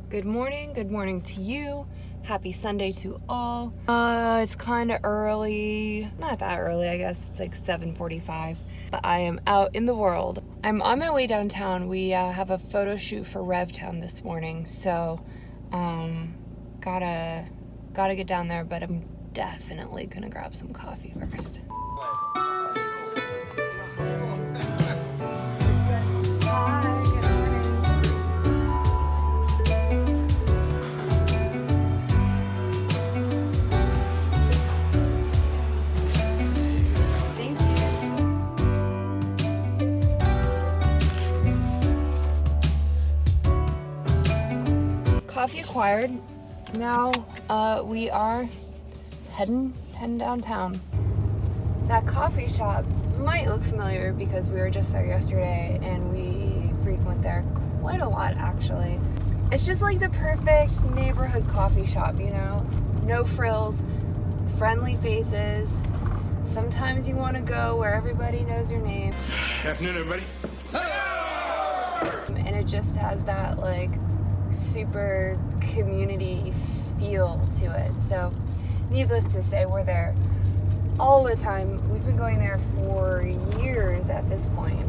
Good morning to you. Happy Sunday to all. It's kind of early, not that early, I guess. It's like 7:45, but I am out in the world. I'm on my way downtown. We have a photo shoot for RevTown this morning, so gotta get down there, but I'm definitely gonna grab some coffee first. Coffee acquired. Now we are heading downtown. That coffee shop might look familiar because we were just there yesterday and we frequent there quite a lot actually. It's just like the perfect neighborhood coffee shop, you know? No frills, friendly faces. Sometimes you want to go where everybody knows your name. Good afternoon, everybody. And it just has that like super community feel to it. So needless to say, we're there all the time. We've been going there for years at this point.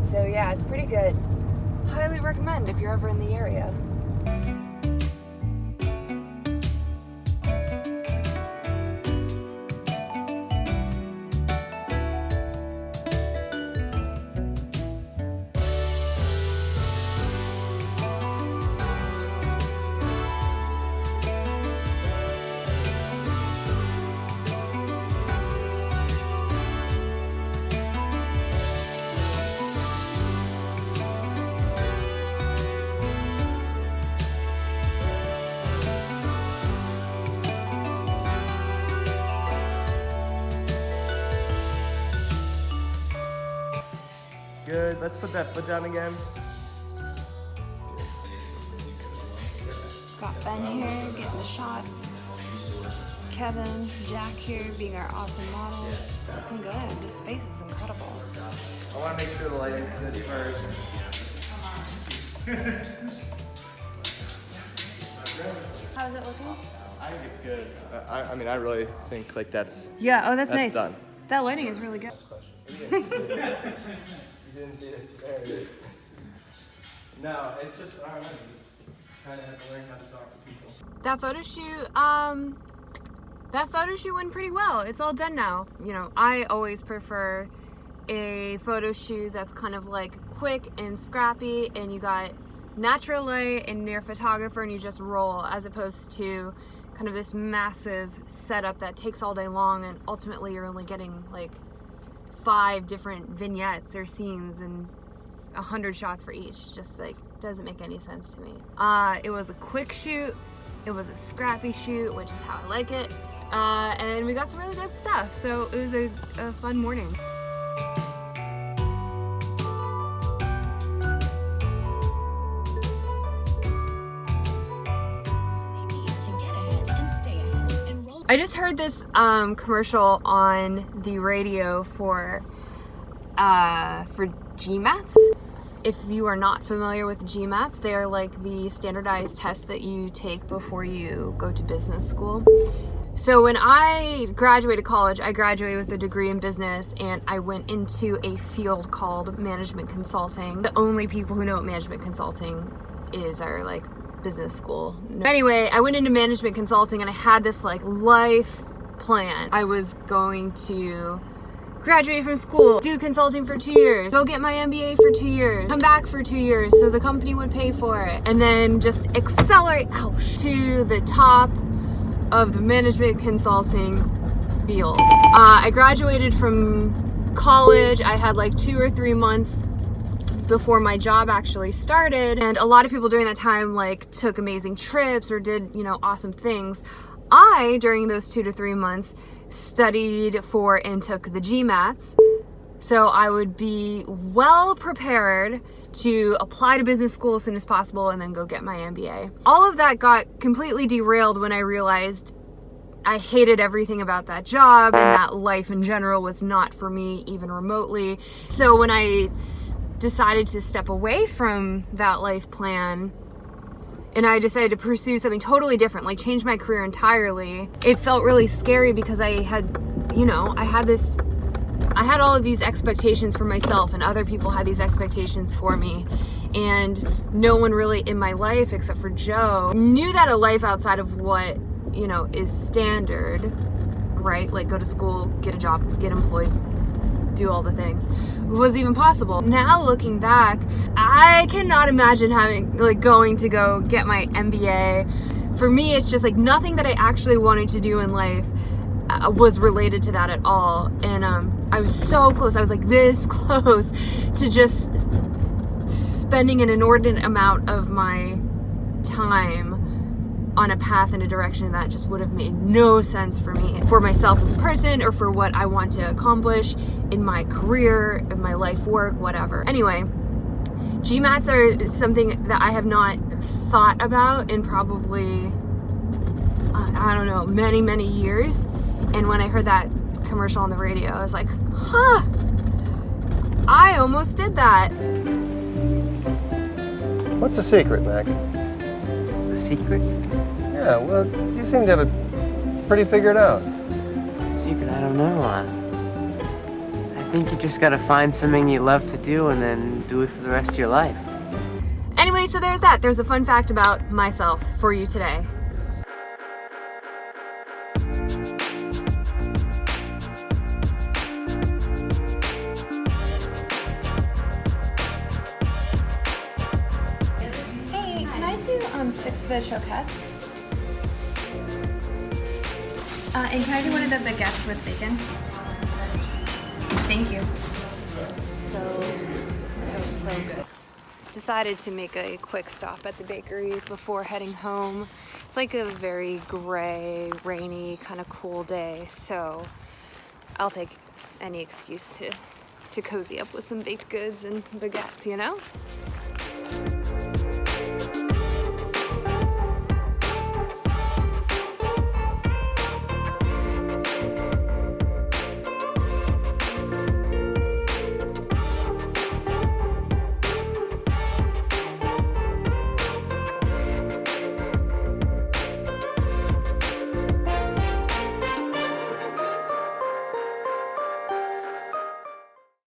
So yeah, it's pretty good. Highly recommend if you're ever in the area. Good. Let's put that foot down again. Got Ben here getting the shots. Kevin, Jack here being our awesome models. It's looking good. This space is incredible. I want to make sure the lighting is first. How's it looking? I think it's good. I mean, I really think like that's. Yeah, oh that's nice. Done. That lighting is really good. You didn't see it. There it is. No, it's just I don't know. You just kind of have to learn how to talk to people. That photo shoot went pretty well. It's all done now. You know, I always prefer a photo shoot that's kind of like quick and scrappy and you got natural light and you're a photographer and you just roll, as opposed to kind of this massive setup that takes all day long and ultimately you're only getting like 5 different vignettes or scenes and 100 shots for each. Just like doesn't make any sense to me. It was a quick shoot, it was a scrappy shoot, which is how I like it, and we got some really good stuff, so it was a fun morning. I just heard this commercial on the radio for GMATs. If you are not familiar with GMATs, they are like the standardized tests that you take before you go to business school. So when I graduated college, I graduated with a degree in business and I went into a field called management consulting. The only people who know what management consulting is are like business school. Anyway, I went into management consulting and I had this like life plan. I was going to graduate from school, do consulting for 2 years, go get my MBA for 2 years, come back for 2 years so the company would pay for it, and then just accelerate out to the top of the management consulting field. I graduated from college. I had like 2 or 3 months before my job actually started, and a lot of people during that time like took amazing trips or did, you know, awesome things. I, during those 2 to 3 months, studied for and took the GMATs, so I would be well prepared to apply to business school as soon as possible and then go get my MBA. All of that got completely derailed when I realized I hated everything about that job and that life in general was not for me even remotely. So when I decided to step away from that life plan, and I decided to pursue something totally different, like change my career entirely. It felt really scary because I had, you know, I had all of these expectations for myself, and other people had these expectations for me. And no one really in my life, except for Joe, knew that a life outside of what, you know, is standard, right? Like go to school, get a job, get employed, do all the things, was even possible. Now looking back, I cannot imagine going to go get my MBA. For me, it's just like nothing that I actually wanted to do in life was related to that at all. And I was so close. I was like this close to just spending an inordinate amount of my time on a path in a direction that just would have made no sense for me, for myself as a person, or for what I want to accomplish in my career, in my life work, whatever. Anyway, GMATs are something that I have not thought about in probably, I don't know, many, many years. And when I heard that commercial on the radio, I was like, huh, I almost did that. What's the secret, Max? The secret? Yeah, well, you seem to have it pretty figured out. Secret, I don't know. I think you just gotta find something you love to do and then do it for the rest of your life. Anyway, so there's that. There's a fun fact about myself for you today. Hey, can I do 6 of the croquettes? And can I do one of the baguettes with bacon? Thank you. So good. Decided to make a quick stop at the bakery before heading home. It's like a very gray, rainy, kind of cool day, so I'll take any excuse to cozy up with some baked goods and baguettes, you know?